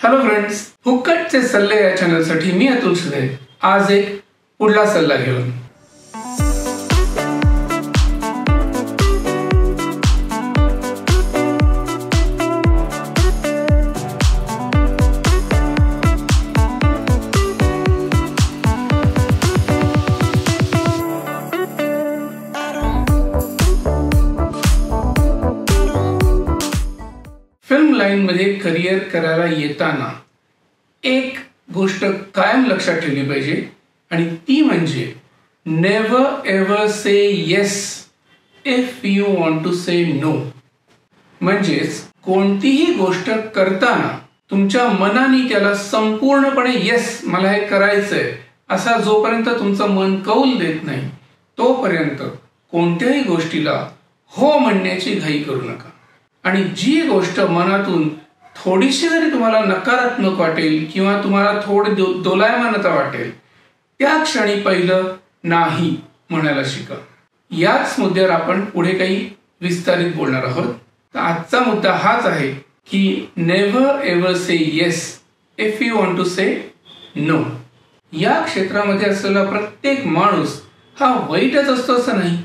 Hello friends, फुकटचे सल्ले या चॅनलसाठी मी अतुल सुदे आज एक पुढला सल्ला घेऊन. फिल्म लाईन मध्ये करिअर करायला येताना एक गोष्ट कायम लक्षात ठेवली पाहिजे आणि ती म्हणजे never ever say yes if you want to say no. म्हणजेच कोणतीही गोष्ट करताना तुमच्या मनाने त्याला संपूर्णपणे येस मला हे करायचंय असा जोपर्यंत तुमचं मन कौल देत नाही तोपर्यंत कोणत्याही गोष्टीला हो म्हणण्याची घाई करू नका. आणि जी गोष्ट मनातून थोडीशी जरी तुम्हाला नकारात्मक वाटेल किंवा तुम्हाला थोडी दोलायमानता वाटेल त्या क्षणी पहिलं नाही म्हणायला शिका. याच मुद्द्यावर आपण पुढे काही विस्तारित बोलणार आहोत. तर आजचा मुद्दा हाच आहे की never ever say yes if you want to say no. या क्षेत्रामध्ये असलेला प्रत्येक माणूस हा वाईटच असतो असं नाही.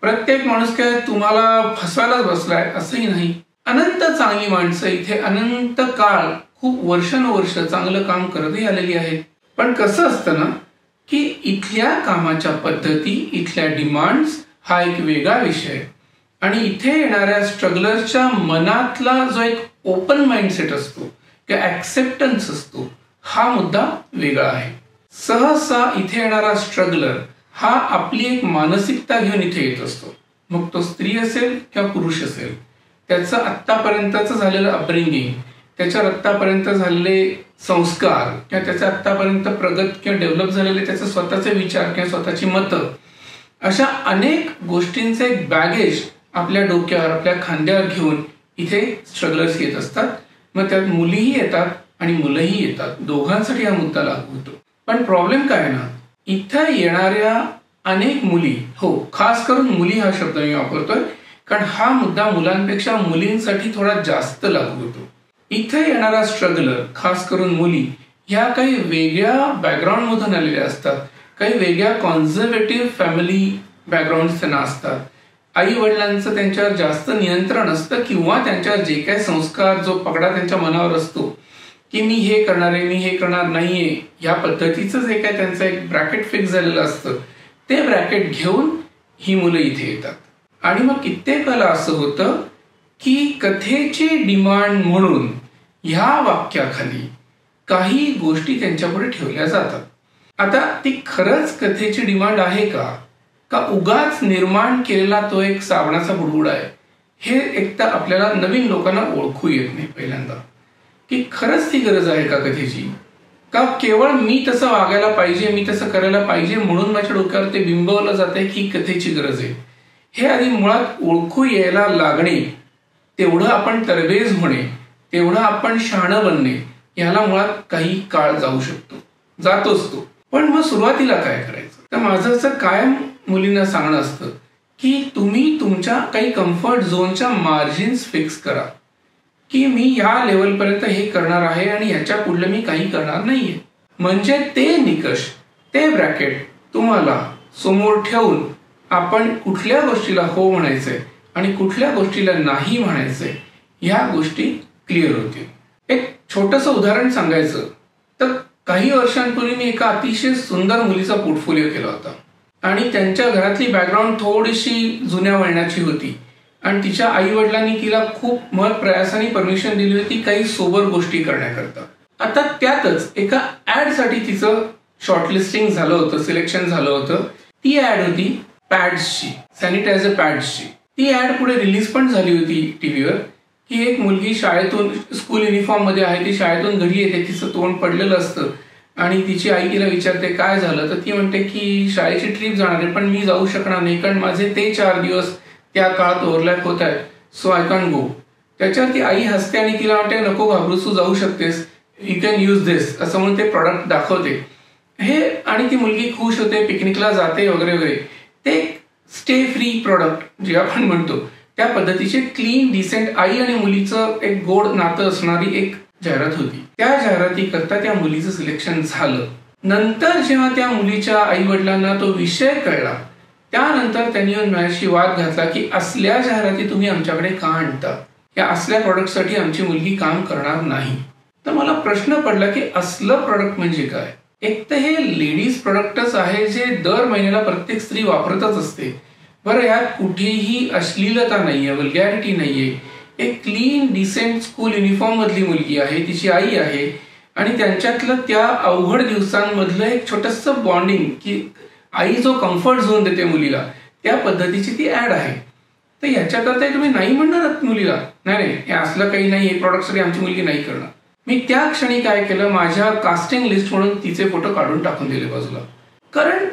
प्रत्येक माणूस काय तुम्हाला फसवायलाच बसलाय असंही नाही. अनंत चांगली माणसं इथे अनंत काळ खूप वर्षानुवर्ष चांगलं काम करतही आलेली आहेत. पण कसं असतं ना की इथल्या कामाच्या पद्धती, इथल्या डिमांड्स हा एक वेगळा विषय आणि इथे येणाऱ्या स्ट्रगलरच्या मनातला जो एक ओपन माइंडसेट असतो किंवा ऍक्सेप्टन्स असतो हा मुद्दा वेगळा आहे. सहसा इथे येणारा स्ट्रगलर हा आपली एक मानसिकता घेऊन इथे येत असतो. मग तो स्त्री असेल किंवा पुरुष असेल, त्याचं आत्तापर्यंतचं झालेलं अपब्रिंगिंग, त्याच्या आत्तापर्यंत झालेले संस्कार किंवा त्याचे आत्तापर्यंत प्रगत किंवा डेव्हलप झालेले त्याचे स्वतःचे विचार किंवा स्वतःची मतं, अशा अनेक गोष्टींचे एक बॅगेज आपल्या डोक्यावर आपल्या खांद्यावर घेऊन इथे स्ट्रगलर्स येत असतात. मग त्यात मुलीही येतात आणि मुलंही येतात. दोघांसाठी हा मुद्दा लागू होतो. पण प्रॉब्लेम काय ना, इथं येणाऱ्या अनेक मुली, हो खास करून मुली हा शब्द मी वापरतोय कारण हा मुद्दा मुलांपेक्षा मुलींसाठी थोडा जास्त लागू होतो. इथे येणारा स्ट्रगलर खास करून मुली ह्या काही वेगळ्या बॅकग्राऊंड मधून आलेल्या असतात. काही वेगळ्या कॉन्झर्वेटिव्ह फॅमिली बॅकग्राऊंड त्यांना असतात. आई वडिलांचं त्यांच्यावर जास्त नियंत्रण असतं किंवा त्यांच्यावर जे काही संस्कार, जो पगडा त्यांच्या मनावर असतो की मी हे करणार आहे, मी हे करणार नाहीये, या पद्धतीचं जे काय त्यांचं एक ब्रॅकेट फिक्स झालेलं असतं ते ब्रॅकेट घेऊन ही मुलं इथे येतात. आणि मग कित्येक वेळेला असं होतं की कथेची डिमांड म्हणून ह्या वाक्याखाली काही गोष्टी त्यांच्यापुढे ठेवल्या जातात. आता ती खरंच कथेची डिमांड आहे का उगाच निर्माण केलेला तो एक साबणाचा बुडबुड आहे, हे एकदा आपल्याला नवीन लोकांना ओळखू येत नाही पहिल्यांदा की खरंच ती गरज आहे का कथेची, का केवळ मी तसं वागायला पाहिजे, मी तसं करायला पाहिजे म्हणून माझ्या डोक्यावर ते बिंबवलं जाते की कथेची गरज आहे. हे आधी मुळात ओळखू यायला लागणे, तेवढं आपण तरबेज होणे, तेवढं आपण शहाणं बनणे, याला मुळात काही काळ जाऊ शकतो, जातोच तो. पण मग सुरुवातीला काय करायचं, तर माझं असं कायम मुलींना सांगणं असतं की तुम्ही तुमच्या काही कम्फर्ट झोनच्या मार्जिन्स फिक्स करा की मी या लेवलपर्यंत हे करणार आहे आणि ह्याच्या पुढलं मी काही करणार नाहीये. म्हणजे ते निकष, ते ब्रॅकेट तुम्हाला समोर ठेवून आपण कुठल्या गोष्टीला हो म्हणायचंय आणि कुठल्या गोष्टीला नाही म्हणायचंय ह्या गोष्टी क्लिअर होतील. एक छोटंसं उदाहरण सांगायचं तर काही वर्षांपूर्वी मी एका अतिशय सुंदर मुलीचा पोर्टफोलिओ केला होता आणि त्यांच्या घरातली बॅकग्राऊंड थोडीशी जुन्या वळणाची होती आणि तिच्या आई वडिलांनी तिला खूप प्रयासाने परमिशन दिली होती काही सोबर गोष्टी करण्याकरता. आता त्यातच एका ऍड साठी तिचं शॉर्टलिस्टिंग झालं होतं, सिलेक्शन झालं होतं. ती ऍड होती पॅड्सची, सॅनिटायझर पॅड्सची. ती ऍड पुढे रिलीज पण झाली होती टीव्हीवर की एक मुलगी शाळेतून, स्कूल युनिफॉर्म मध्ये आहे, ती शाळेतून घरी येते, तिचं तोंड पडलेलं असतं आणि तिची आई तिला विचारते काय झालं, तर ती म्हणते की शाळेची ट्रिप जाणार आहे पण मी जाऊ शकणार नाही कारण माझे ते 4 दिवस त्या काळात ओव्हरलॅप होत आहेत, सो आय कॅन गो. त्याच्यावर ती आई हसते आणि तिला म्हणते नको घाबरू, तू जाऊ शकतेस, यू कॅन यूज दिस, असं म्हणून ते प्रॉडक्ट दाखवते हे. आणि ती मुलगी खुश होते, पिकनिकला जाते वगैरे वगैरे. ते स्टे फ्री प्रॉडक्ट जे आपण म्हणतो त्या पद्धतीचे क्लीन डिसेंट आई आणि मुलीचं एक गोड नातं असणारी एक जाहिरात होती. त्या जाहिरातीकरता त्या मुलीचं सिलेक्शन झालं. नंतर जेव्हा त्या मुलीच्या आई वडिलांना तो विषय कळला, त्यानंतर त्यांनी येऊन माझ्याशी वाद घातला की असल्या जाहिराती तुम्ही आमच्याकडे का आणता, या असल्या प्रॉडक्टसाठी आमची मुलगी काम करणार नाही. तर मला प्रश्न पडला की असलं प्रॉडक्ट म्हणजे काय. एक तर हे लेडीज प्रोडक्टच आहे जे दर महिन्याला प्रत्येक स्त्री वापरतच असते. बरं, यात कुठेही अश्लीलता नाहीये, वल्गॅरिटी नाहीये. एक क्लीन डिसेंट स्कूल युनिफॉर्म मधली मुलगी आहे, तिची आई आहे आणि त्यांच्यातलं त्या अवघड दिवसांमधलं एक छोटंसं बॉन्डिंग की आई जो कम्फर्ट झोन देते मुलीला, त्या पद्धतीची ती ऍड आहे. तर याच्याकरता तुम्ही नाही म्हणणार मुलीला, नाही हे असलं काही नाही, हे प्रॉडक्टसाठी आमची मुलगी नाही करणार. मी त्या क्षणी काय केलं, माझ्या कास्टिंग लिस्ट म्हणून तिचे फोटो काढून टाकून दिले बाजूला. कारण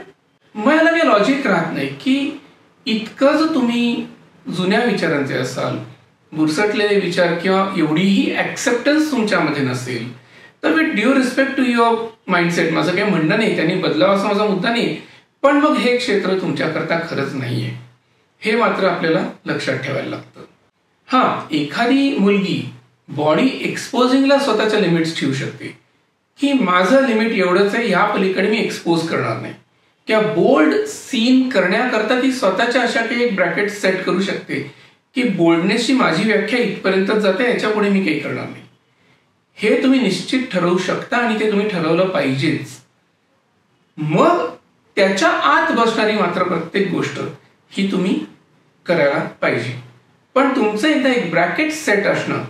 मला काही लॉजिक राहत नाही की इतकं जर तुम्ही जुन्या विचारांचे असाल, बुरसटलेले विचार किंवा एवढीही ऍक्सेप्टन्स तुमच्यामध्ये नसेल, तर with due respect to your mindset, माझं काही म्हणणं नाही, त्यांनी बदलावं असं माझा मुद्दा नाही, पण मग हे क्षेत्र तुमच्याकरता खरंच नाहीये, हे मात्र आपल्याला लक्षात ठेवायला लागतं. हा, एखादी मुलगी बॉडी एक्सपोजिंगला स्वतःच्या लिमिट्स ठेवू शकते की माझं लिमिट एवढंच आहे, या पलीकडे मी एक्सपोज करणार नाही, किंवा बोल्ड सीन करण्याकरता ती स्वतःच्या अशा काही एक ब्रॅकेट सेट करू शकते की बोल्डनेसची माझी व्याख्या इथपर्यंत जाते, याच्या पुढे मी काही करणार नाही. हे तुम्ही निश्चित ठरवू शकता आणि ते तुम्ही ठरवलं पाहिजेच. मग त्याच्या आत बसणारी मात्र प्रत्येक गोष्ट ही तुम्ही करायला पाहिजे. पण तुमचं एकदा एक ब्रॅकेट सेट असणं,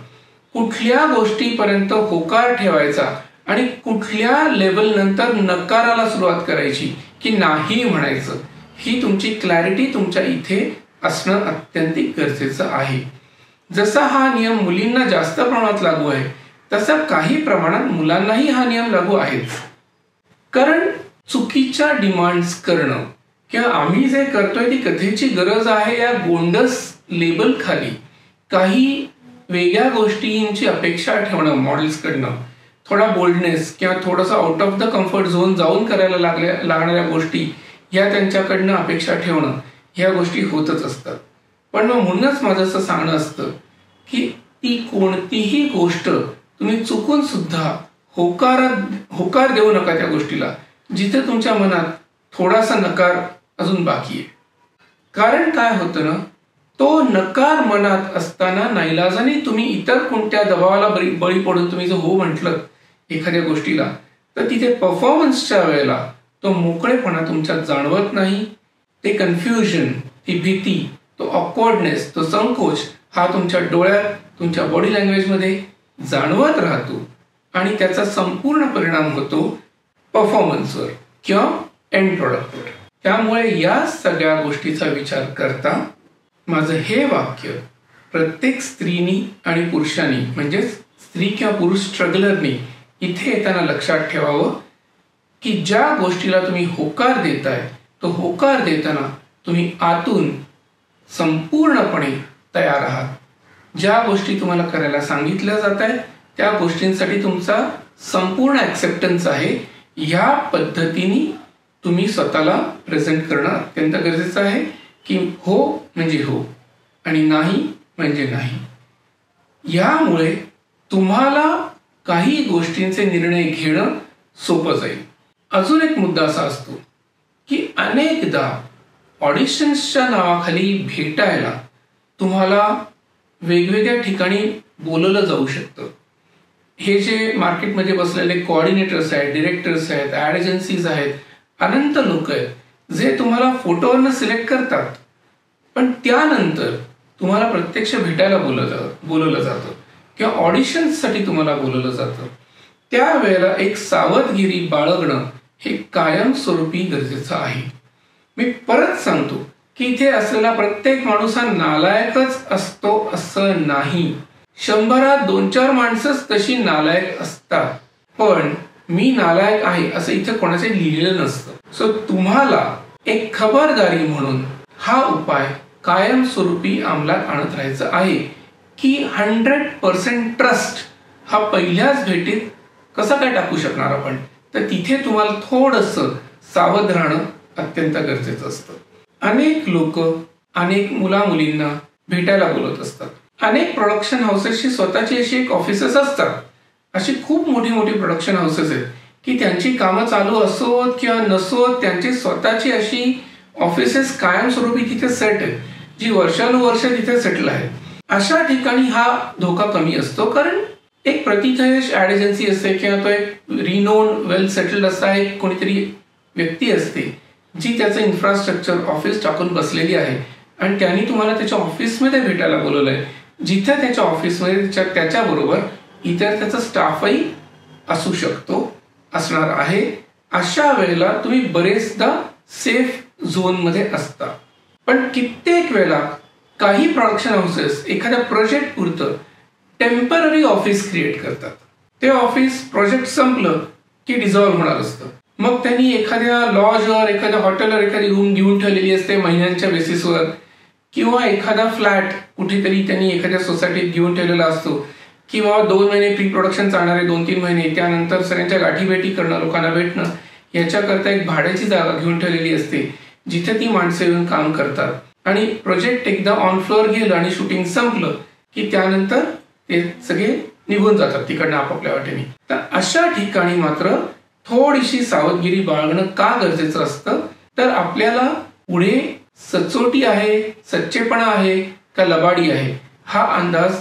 कुठल्या गोष्टीपर्यंत होकार ठेवायचा आणि कुठल्या लेवल नंतर नकाराला सुरुवात करायची की नाही म्हणायचं, ही तुमची क्लॅरिटी तुमच्या इथे असणं अत्यंत गरजेचं आहे. जसा हा नियम मुलींना जास्त प्रमाणात लागू आहे, तसा काही प्रमाणात मुलांनाही हा नियम लागू आहेच. कारण चुकीच्या डिमांड्स करणं किंवा आम्ही जे करतोय ती कथेची गरज आहे या गोंडस लेबल खाली काही वेगळ्या गोष्टींची अपेक्षा ठेवणं, मॉडेल्सकडनं थोडा बोल्डनेस किंवा थोडासा out of the comfort zone जाऊन करायला लागणाऱ्या गोष्टी ह्या त्यांच्याकडनं अपेक्षा ठेवणं, ह्या गोष्टी होतच असतात. पण मग म्हणूनच माझं असं सांगणं असतं की ती कोणतीही गोष्ट तुम्ही चुकून सुद्धा होकार देऊ नका त्या गोष्टीला जिथे तुमच्या मनात थोडासा नकार अजून बाकी आहे. कारण काय होतं ना, तो नकार मनात असताना नाईलाजाने तुम्ही इतर कोणत्या दबावाला बळी पडून तुम्ही जर हो म्हटलं एखाद्या गोष्टीला, तर तिथे परफॉर्मन्सच्या वेळेला तो मोकळेपणा तुमच्यात जाणवत नाही. ते कन्फ्युजन, ती भीती, तो ऑकवर्डनेस, तो संकोच हा तुमच्या डोळ्यात, तुमच्या बॉडी लँग्वेजमध्ये जाणवत राहतो आणि त्याचा संपूर्ण परिणाम होतो परफॉर्मन्सवर किंवा एंड प्रॉडक्टवर. त्यामुळे या सगळ्या गोष्टीचा विचार करता माझं हे वाक्य प्रत्येक स्त्रीनी आणि पुरुषांनी, म्हणजे स्त्री किंवा पुरुष स्ट्रगलरनी इथे येताना लक्षात ठेवावं की ज्या गोष्टीला तुम्ही होकार देताय, तो होकार देताना तुम्ही आतून संपूर्णपणे तयार आहात. ज्या गोष्टी तुम्हाला करायला सांगितल्या जात आहेत त्या गोष्टींसाठी तुमचा संपूर्ण ऍक्सेप्टन्स आहे. ह्या पद्धतीने तुम्ही स्वतःला प्रेझेंट करणं अत्यंत गरजेचं आहे की हो म्हणजे हो आणि नाही म्हणजे नाही. यामुळे तुम्हाला काही गोष्टींचे निर्णय घेणं सोपं जाईल. अजून एक मुद्दा असा असतो की अनेकदा ऑडिशन्सच्या नावाखाली भेटायला तुम्हाला वेगवेगळ्या ठिकाणी बोलवलं जाऊ शकतं. हे जे मार्केटमध्ये बसलेले कोऑर्डिनेटर्स आहेत, डिरेक्टर्स आहेत, ऍड एजन्सीज आहेत, अनंत लोक आहेत जे तुम्हाला फोटोवरनं सिलेक्ट करतात, पण त्यानंतर तुम्हाला प्रत्यक्ष भेटायला बोलवलं जातं किंवा ऑडिशन्ससाठी तुम्हाला बोलवलं जातं. त्यावेळेला एक सावधगिरी बाळगणं हे कायमस्वरूपी गरजेचं आहे. मी परत सांगतो की इथे असलेला प्रत्येक माणूस हा नालायकच असतो असं नाही. 100त 2-4 माणसंच तशी नालायक असतात, पण मी नालायक आहे असं इथे कोणाचे लिहिलेलं नसतं. सो तुम्हाला एक खबरदारी म्हणून हा उपाय कायमस्वरूपी अंमलात आणत राहायचं आहे की 100% ट्रस्ट हा पहिल्याच भेटीत कसा काय टाकू शकणार आपण, तर तिथे तुम्हाला थोडंसं सावध राहणं अत्यंत गरजेचं असतं. अनेक लोक अनेक मुलींना भेटायला बोलत असतात. अनेक प्रोडक्शन हाऊसेसची स्वतःची अशी एक ऑफिसेस असतात अशी खूप मोठी मोठी प्रोडक्शन हाऊसेस आहेत की त्यांची कामं चालू असोत किंवा नसोत, त्यांची स्वतःची अशी ऑफिसेस कायमस्वरूपी तिथे सेट आहेत, जी वर्षानुवर्ष तिथे सेटल आहेत. अशा ठिकाणी हा धोका कमी असतो, कारण एक प्रतिथयश ऍड एजन्सी असते किंवा तो एक रिनोन वेल सेटल्ड असा एक कोणीतरी व्यक्ती असते जी त्याचं इन्फ्रास्ट्रक्चर ऑफिस टाकून बसलेली आहे आणि त्यांनी तुम्हाला त्याच्या ऑफिसमध्ये भेटायला बोलवलंय, जिथे त्याच्या ऑफिसमध्ये त्याच्याबरोबर इतर त्याचा स्टाफही असू शकतो, असणार आहे. अशा वेळेला तुम्ही बरेचदा सेफ झोनमध्ये असता. पण कित्येक वेळेला काही प्रोडक्शन हाऊसेस एखाद्या प्रोजेक्ट पुरतं टेम्पररी ऑफिस क्रिएट करतात. ते ऑफिस प्रोजेक्ट संपलं की डिझॉल्व्ह होणार असतं. मग त्यांनी एखाद्या लॉजवर, एखाद्या हॉटेलवर एखादी रूम घेऊन ठेवलेली असते महिन्यांच्या बेसिसवर, किंवा एखादा फ्लॅट कुठेतरी त्यांनी एखाद्या सोसायटीत घेऊन ठेवलेला असतो, किंवा 2 महिने प्री प्रोडक्शन चालणारे 2-3 महिने, त्यानंतर सगळ्यांच्या गाठीभेटी करणं, लोकांना भेटणं, याच्याकरता एक भाड्याची जागा घेऊन ठेवलेली असते जिथे ती माणसं येऊन काम करतात. आणि प्रोजेक्ट एकदा ऑन फ्लोअर गेलं आणि शूटिंग संपलं की त्यानंतर ते सगळे निघून जातात तिकडनं आपापल्या वाटेने. तर अशा ठिकाणी मात्र थोडीशी सावधगिरी बाळगणं का गरजेचं असतं, तर आपल्याला पुढे सचोटी आहे, सच्चेपणा आहे का लबाडी आहे हा अंदाज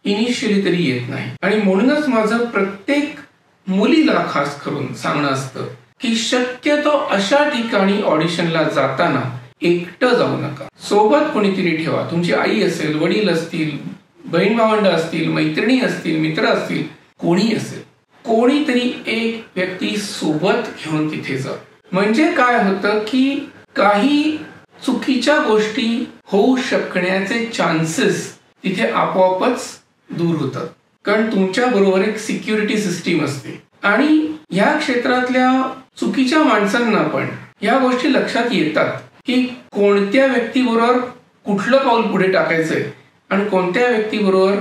इनिशियली तरी येत नाही. आणि म्हणूनच माझं प्रत्येक मुलीला खास करून सांगणं असतं की शक्यतो अशा ठिकाणी ऑडिशनला जाताना एकटं जाऊ नका. सोबत कोणीतरी ठेवा. तुमची आई असेल, वडील असतील, बहीण भावंड असतील, मैत्रिणी असतील, मित्र असतील, कोणी असेल, कोणीतरी एक व्यक्ती सोबत घेऊन तिथे जा. म्हणजे काय होतं की काही चुकीच्या गोष्टी होऊ शकण्याचे चान्सेस तिथे आपोआपच दूर होतात, कारण तुमच्या बरोबर एक सिक्युरिटी सिस्टीम असते. आणि या क्षेत्रातल्या चुकीच्या माणसांना पण या गोष्टी लक्षात येतात की कोणत्या व्यक्तीबरोबर कुठलं पाऊल पुढे टाकायचंय आणि कोणत्या व्यक्तीबरोबर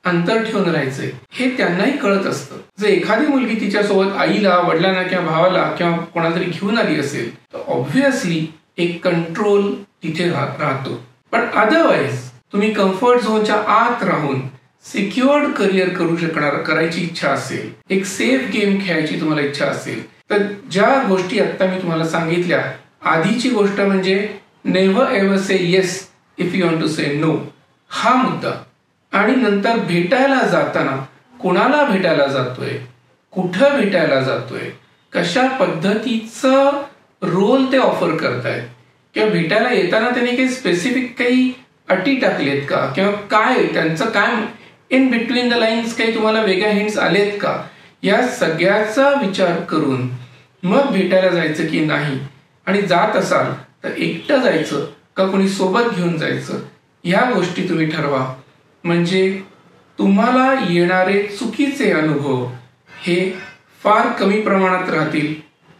अंतर ठेवून राहायचंय हे त्यांनाही कळत असतं. जर एखादी मुलगी तिच्यासोबत आईला, वडिलांना किंवा भावाला किंवा कोणातरी घेऊन आली असेल तर ऑब्व्हियसली एक कंट्रोल तिथे राहतो. पण अदरवाईज तुम्ही कम्फर्ट झोनच्या आत राहून सिक्युअर्ड करिअर करायची इच्छा असेल, एक सेफ गेम खेळायची तुम्हाला इच्छा असेल, तर ज्या गोष्टी आता मी तुम्हाला सांगितल्या, आधीची गोष्ट म्हणजे never ever say yes if you want to say no हा मुद्दा, आणि नंतर भेटायला जाताना कोणाला भेटायला जातोय, कुठं भेटायला जातोय, कशा पद्धतीचं रोल ते ऑफर करतायत, किंवा भेटायला येताना त्यांनी काही स्पेसिफिक काही अटी टाकलेत का, किंवा काय त्यांचं काय इन बिटवीन द लाईन्स काही तुम्हाला वेगळ्या हिंट्स आलेत का, या सगळ्याचा विचार करून मग भेटायला जायचं की नाही. आणि जात असाल तर एकटं जायचं का कोणी सोबत घेऊन जायचं, ह्या गोष्टी तुम्ही ठरवा. म्हणजे तुम्हाला येणारे चुकीचे अनुभव हे फार कमी प्रमाणात राहतील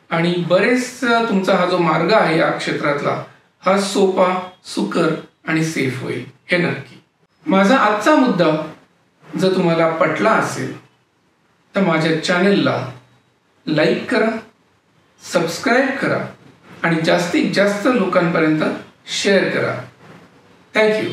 आणि बरेच तुमचा हा जो मार्ग आहे या क्षेत्रातला हा सोपा, सुकर आणि सेफ होईल, हे नक्की. माझा आजचा मुद्दा जर तुम्हाला पटला असेल तर माझ्या चॅनेलला लाईक करा, सबस्क्राईब करा आणि जास्तीत जास्त लोकांपर्यंत शेअर करा. थँक्यू.